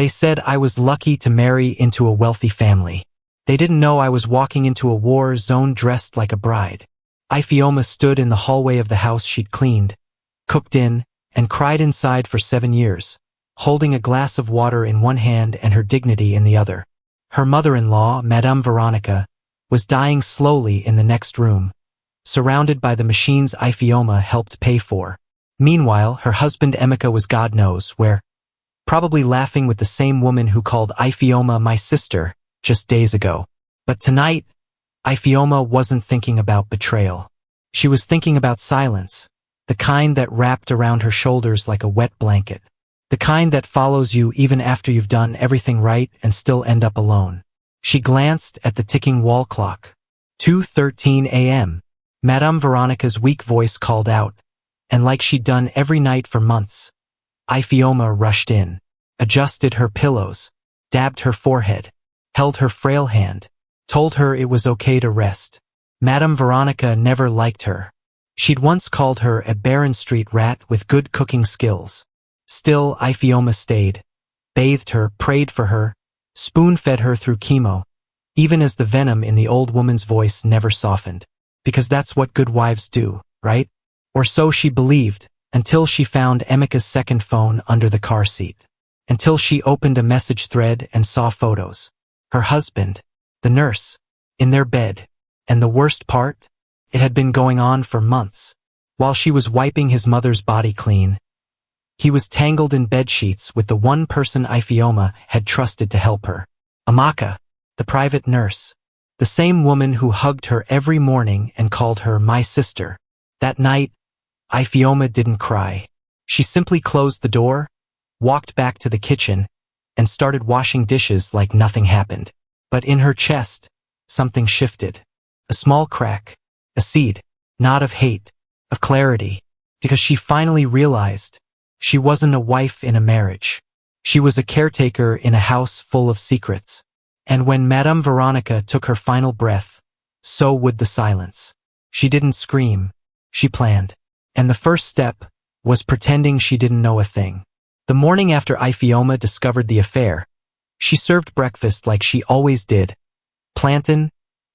They said I was lucky to marry into a wealthy family. They didn't know I was walking into a war zone dressed like a bride. Ifeoma stood in the hallway of the house she'd cleaned, cooked in, and cried inside for 7 years, holding a glass of water in one hand and her dignity in the other. Her mother-in-law, Madame Veronica, was dying slowly in the next room, surrounded by the machines Ifeoma helped pay for. Meanwhile, her husband Emeka was God knows where, probably laughing with the same woman who called Ifeoma my sister just days ago. But tonight, Ifeoma wasn't thinking about betrayal. She was thinking about silence, the kind that wrapped around her shoulders like a wet blanket. The kind that follows you even after you've done everything right and still end up alone. She glanced at the ticking wall clock. 2:13 a.m. Madame Veronica's weak voice called out, and like she'd done every night for months, Ifeoma rushed in, adjusted her pillows, dabbed her forehead, held her frail hand, told her it was okay to rest. Madame Veronica never liked her. She'd once called her a Barron Street rat with good cooking skills. Still, Ifeoma stayed, bathed her, prayed for her, spoon-fed her through chemo, even as the venom in the old woman's voice never softened. Because that's what good wives do, right? Or so she believed, until she found Emeka's second phone under the car seat. Until she opened a message thread and saw photos. Her husband, the nurse, in their bed. And the worst part? It had been going on for months. While she was wiping his mother's body clean, he was tangled in bedsheets with the one person Ifeoma had trusted to help her. Amaka, the private nurse. The same woman who hugged her every morning and called her my sister. That night, Ifeoma didn't cry. She simply closed the door, walked back to the kitchen, and started washing dishes like nothing happened. But in her chest, something shifted. A small crack, a seed, not of hate, of clarity, because she finally realized she wasn't a wife in a marriage. She was a caretaker in a house full of secrets. And when Madame Veronica took her final breath, so would the silence. She didn't scream. She planned. And the first step was pretending she didn't know a thing. The morning after Ifeoma discovered the affair, she served breakfast like she always did. Plantain,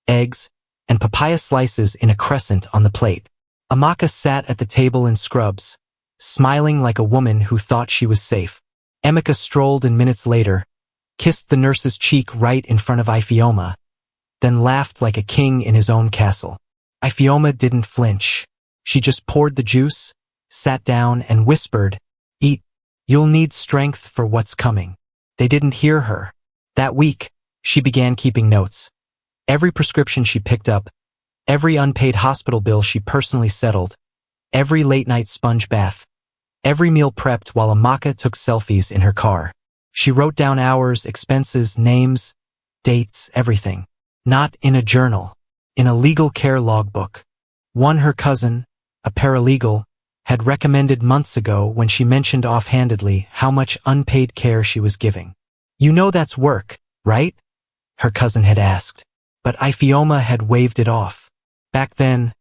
eggs, and papaya slices in a crescent on the plate. Amaka sat at the table in scrubs, smiling like a woman who thought she was safe. Emeka strolled in minutes later, kissed the nurse's cheek right in front of Ifeoma, then laughed like a king in his own castle. Ifeoma didn't flinch. She just poured the juice, sat down, and whispered, "Eat. You'll need strength for what's coming." They didn't hear her. That week, she began keeping notes. Every prescription she picked up, every unpaid hospital bill she personally settled, every late-night sponge bath, every meal prepped while Amaka took selfies in her car. She wrote down hours, expenses, names, dates, everything. Not in a journal, in a legal care logbook. One her cousin, a paralegal, had recommended months ago when she mentioned offhandedly how much unpaid care she was giving. "You know that's work, right?" her cousin had asked. But Ifeoma had waved it off. Back then,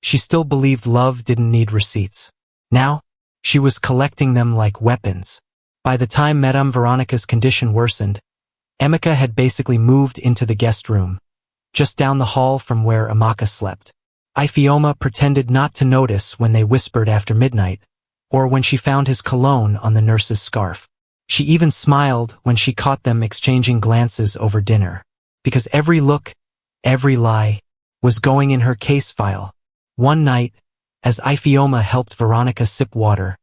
she still believed love didn't need receipts. Now, she was collecting them like weapons. By the time Madame Veronica's condition worsened, Emeka had basically moved into the guest room, just down the hall from where Amaka slept. Ifeoma pretended not to notice when they whispered after midnight, or when she found his cologne on the nurse's scarf. She even smiled when she caught them exchanging glances over dinner, because every look, every lie, was going in her case file. One night, as Ifeoma helped Veronica sip water,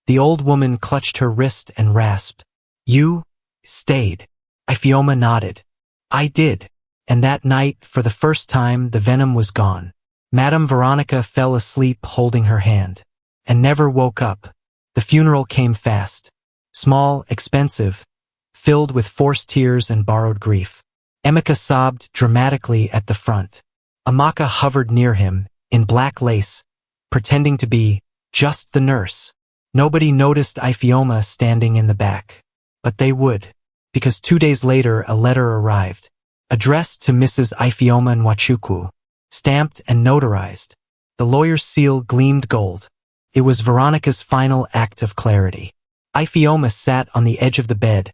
the old woman clutched her wrist and rasped, "You stayed." Ifeoma nodded. "I did." And that night, for the first time, the venom was gone. Madame Veronica fell asleep holding her hand, and never woke up. The funeral came fast. Small, expensive, filled with forced tears and borrowed grief. Emeka sobbed dramatically at the front. Amaka hovered near him, in black lace, pretending to be just the nurse. Nobody noticed Ifeoma standing in the back. But they would, because 2 days later a letter arrived, addressed to Mrs. Ifeoma Nwachukwu, stamped and notarized. The lawyer's seal gleamed gold. It was Veronica's final act of clarity. Ifeoma sat on the edge of the bed,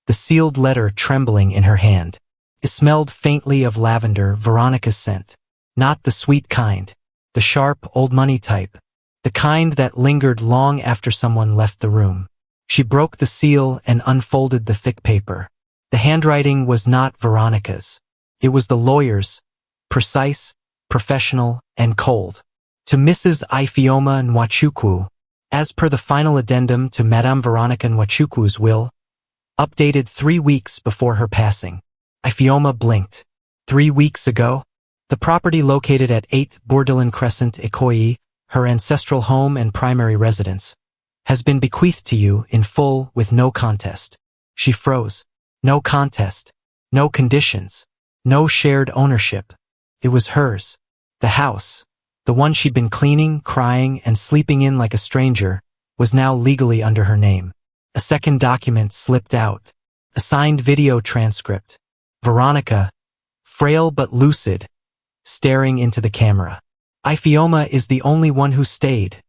the sealed letter trembling in her hand. It smelled faintly of lavender, Veronica's scent. Not the sweet kind, the sharp, old money type, the kind that lingered long after someone left the room. She broke the seal and unfolded the thick paper. The handwriting was not Veronica's. It was the lawyer's, precise, professional, and cold. To Mrs. Ifeoma Nwachukwu, as per the final addendum to Madame Veronica Nwachukwu's will, updated 3 weeks before her passing. Ifeoma blinked. 3 weeks ago? The property located at 8 Bourdillon Crescent, Ikoyi, her ancestral home and primary residence, has been bequeathed to you in full with no contest. She froze. No contest. No conditions. No shared ownership. It was hers. The house, the one she'd been cleaning, crying, and sleeping in like a stranger, was now legally under her name. A second document slipped out. A signed video transcript. Veronica, frail but lucid, staring into the camera. Ifeoma is the only one who stayed,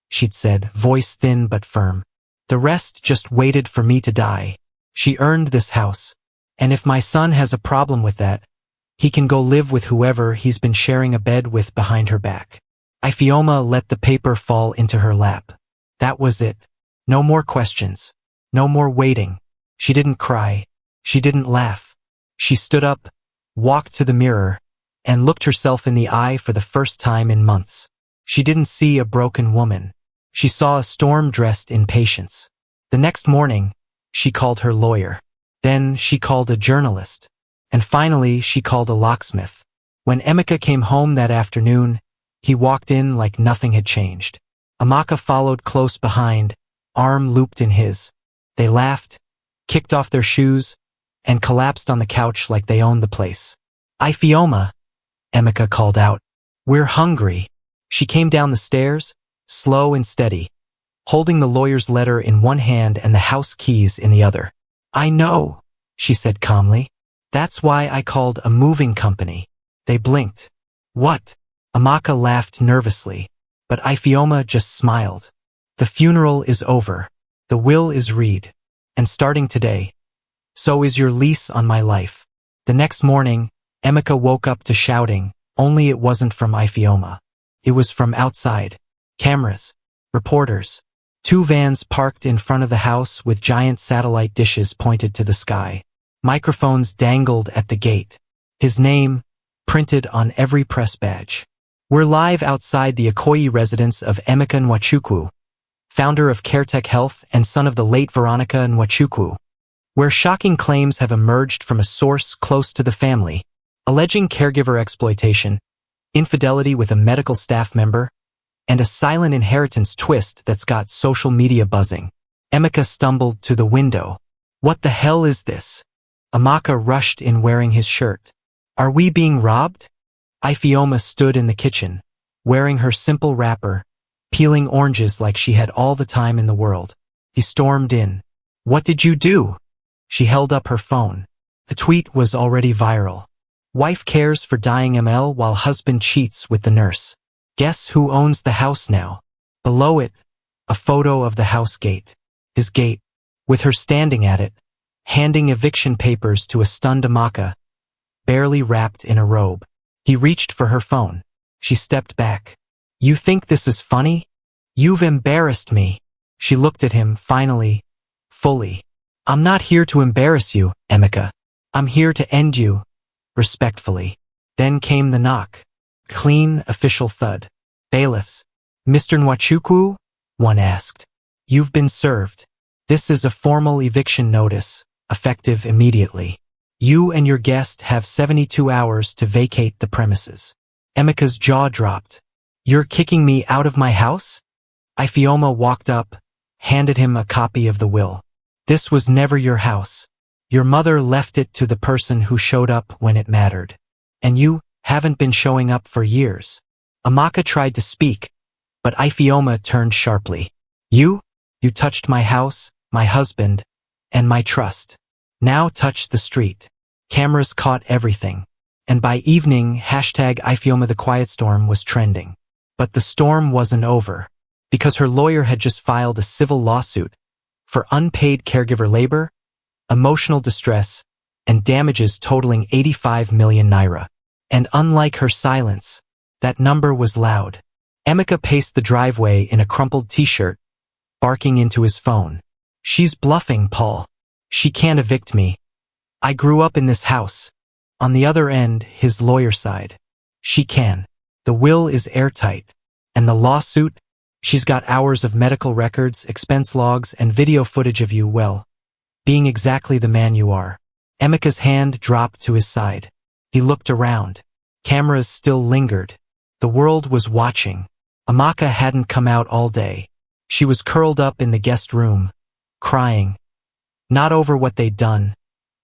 she'd said, voice thin but firm. The rest just waited for me to die. She earned this house. And if my son has a problem with that, he can go live with whoever he's been sharing a bed with behind her back. Ifeoma let the paper fall into her lap. That was it. No more questions. No more waiting. She didn't cry. She didn't laugh. She stood up, walked to the mirror, and looked herself in the eye for the first time in months. She didn't see a broken woman. She saw a storm dressed in patience. The next morning, she called her lawyer. Then she called a journalist. And finally, she called a locksmith. When Emeka came home that afternoon, he walked in like nothing had changed. Amaka followed close behind, arm looped in his. They laughed, kicked off their shoes, and collapsed on the couch like they owned the place. Ifeoma, Emeka called out. We're hungry. She came down the stairs, slow and steady, holding the lawyer's letter in one hand and the house keys in the other. I know, she said calmly. That's why I called a moving company. They blinked. What? Amaka laughed nervously, but Ifeoma just smiled. The funeral is over. The will is read. And starting today, so is your lease on my life. The next morning, Emeka woke up to shouting, only it wasn't from Ifeoma. It was from outside. Cameras. Reporters. 2 vans parked in front of the house with giant satellite dishes pointed to the sky. Microphones dangled at the gate. His name, printed on every press badge. We're live outside the Ikoyi residence of Emeka Nwachukwu, founder of Caretech Health and son of the late Veronica Nwachukwu, where shocking claims have emerged from a source close to the family, alleging caregiver exploitation, infidelity with a medical staff member, and a silent inheritance twist that's got social media buzzing. Emeka stumbled to the window. What the hell is this? Amaka rushed in wearing his shirt. Are we being robbed? Ifeoma stood in the kitchen, wearing her simple wrapper, peeling oranges like she had all the time in the world. He stormed in. What did you do? She held up her phone. A tweet was already viral. Wife cares for dying ML while husband cheats with the nurse. Guess who owns the house now? Below it, a photo of the house gate. His gate, with her standing at it, handing eviction papers to a stunned Amaka, barely wrapped in a robe. He reached for her phone. She stepped back. You think this is funny? You've embarrassed me. She looked at him, finally, fully. I'm not here to embarrass you, Emeka. I'm here to end you, respectfully. Then came the knock. Clean, official thud. Bailiffs. Mr. Nwachukwu? One asked. You've been served. This is a formal eviction notice, effective immediately. You and your guest have 72 hours to vacate the premises. Emeka's jaw dropped. You're kicking me out of my house? Ifeoma walked up, handed him a copy of the will. This was never your house. Your mother left it to the person who showed up when it mattered. And you haven't been showing up for years. Amaka tried to speak, but Ifeoma turned sharply. You touched my house, my husband, and my trust. Now touch the street. Cameras caught everything. And by evening, #Ifeoma the Quiet Storm was trending. But the storm wasn't over, because her lawyer had just filed a civil lawsuit for unpaid caregiver labor emotional distress, and damages totaling 85 million naira. And unlike her silence, that number was loud. Emeka paced the driveway in a crumpled t-shirt, barking into his phone. She's bluffing, Paul. She can't evict me. I grew up in this house. On the other end, his lawyer sighed. She can. The will is airtight. And the lawsuit? She's got hours of medical records, expense logs, and video footage of you, well, being exactly the man you are. Emeka's hand dropped to his side. He looked around. Cameras still lingered. The world was watching. Amaka hadn't come out all day. She was curled up in the guest room, crying. Not over what they'd done,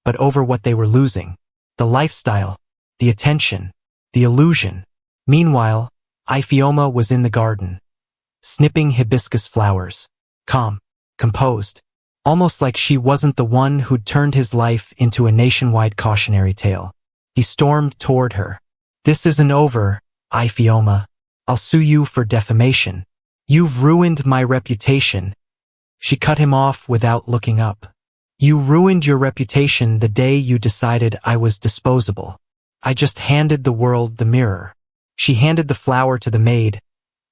but over what they were losing. The lifestyle, the attention, the illusion. Meanwhile, Ifeoma was in the garden, snipping hibiscus flowers, calm, composed, almost like she wasn't the one who'd turned his life into a nationwide cautionary tale. He stormed toward her. This isn't over, Ifeoma. I'll sue you for defamation. You've ruined my reputation. She cut him off without looking up. You ruined your reputation the day you decided I was disposable. I just handed the world the mirror. She handed the flower to the maid,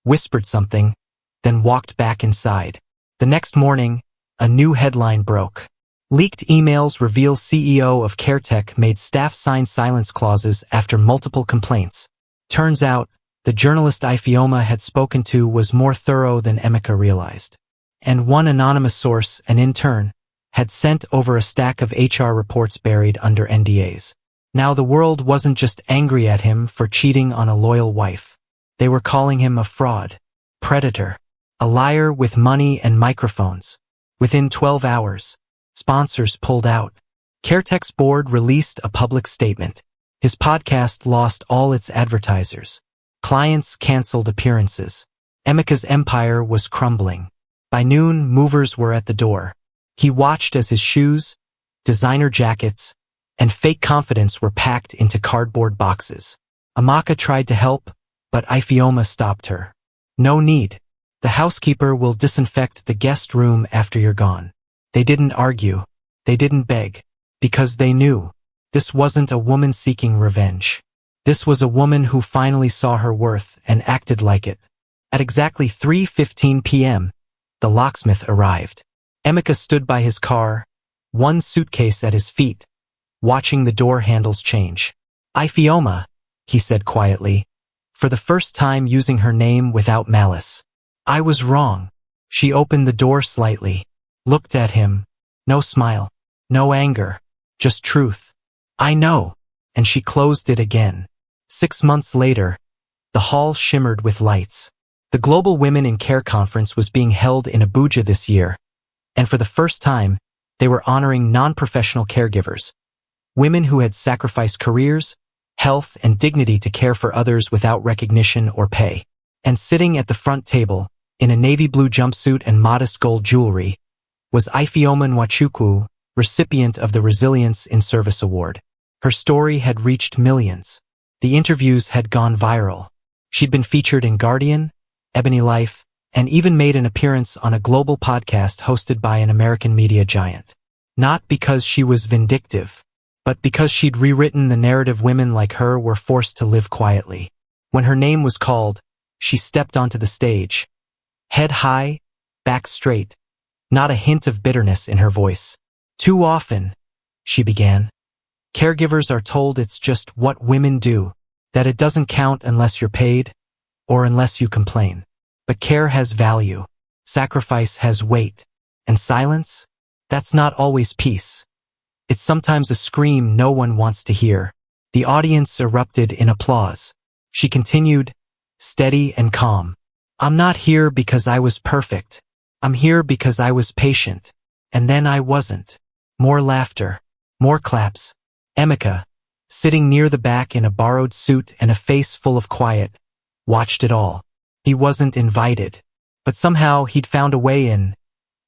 whispered something, then walked back inside. The next morning, a new headline broke. Leaked emails reveal CEO of CareTech made staff sign silence clauses after multiple complaints. Turns out, the journalist Ifeoma had spoken to was more thorough than Emeka realized. And one anonymous source, an intern, had sent over a stack of HR reports buried under NDAs. Now the world wasn't just angry at him for cheating on a loyal wife. They were calling him a fraud, predator, a liar with money and microphones. Within 12 hours, sponsors pulled out. CareTech's board released a public statement. His podcast lost all its advertisers. Clients canceled appearances. Emeka's empire was crumbling. By noon, movers were at the door. He watched as his shoes, designer jackets, and fake confidence were packed into cardboard boxes. Amaka tried to help, but Ifeoma stopped her. No need. The housekeeper will disinfect the guest room after you're gone. They didn't argue. They didn't beg. Because they knew. This wasn't a woman seeking revenge. This was a woman who finally saw her worth and acted like it. At exactly 3:15 p.m., the locksmith arrived. Emeka stood by his car, one suitcase at his feet, watching the door handles change. Ifeoma, he said quietly, for the first time using her name without malice. I was wrong. She opened the door slightly, looked at him. No smile, no anger, just truth. I know. And she closed it again. 6 months later, the hall shimmered with lights. The Global Women in Care Conference was being held in Abuja this year, and for the first time, they were honoring non-professional caregivers, women who had sacrificed careers, health, and dignity to care for others without recognition or pay. And sitting at the front table, in a navy blue jumpsuit and modest gold jewelry, was Ifeoma Nwachukwu, recipient of the Resilience in Service Award. Her story had reached millions. The interviews had gone viral. She'd been featured in Guardian, Ebony Life, and even made an appearance on a global podcast hosted by an American media giant. Not because she was vindictive, but because she'd rewritten the narrative women like her were forced to live quietly. When her name was called, she stepped onto the stage, head high, back straight, not a hint of bitterness in her voice. Too often, she began, caregivers are told it's just what women do, that it doesn't count unless you're paid, or unless you complain. But care has value, sacrifice has weight, and silence? That's not always peace. It's sometimes a scream no one wants to hear. The audience erupted in applause. She continued, steady and calm. I'm not here because I was perfect. I'm here because I was patient. And then I wasn't. More laughter. More claps. Emeka, sitting near the back in a borrowed suit and a face full of quiet, watched it all. He wasn't invited. But somehow he'd found a way in.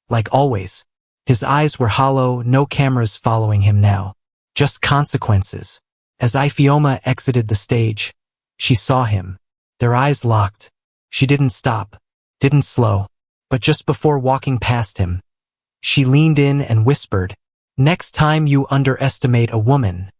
Like always. His eyes were hollow, no cameras following him now. Just consequences. As Ifeoma exited the stage, she saw him. Their eyes locked. She didn't stop, didn't slow, but just before walking past him, she leaned in and whispered, Next time you underestimate a woman,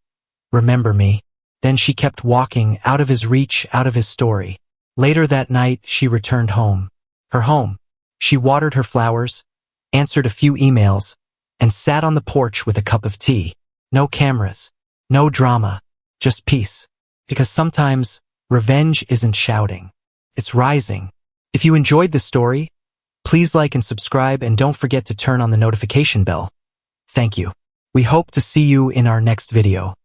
remember me. Then she kept walking, out of his reach, out of his story. Later that night, she returned home. Her home. She watered her flowers, answered a few emails, and sat on the porch with a cup of tea. No cameras, no drama, just peace. Because sometimes, revenge isn't shouting. It's rising. If you enjoyed this story, please like and subscribe, and don't forget to turn on the notification bell. Thank you. We hope to see you in our next video.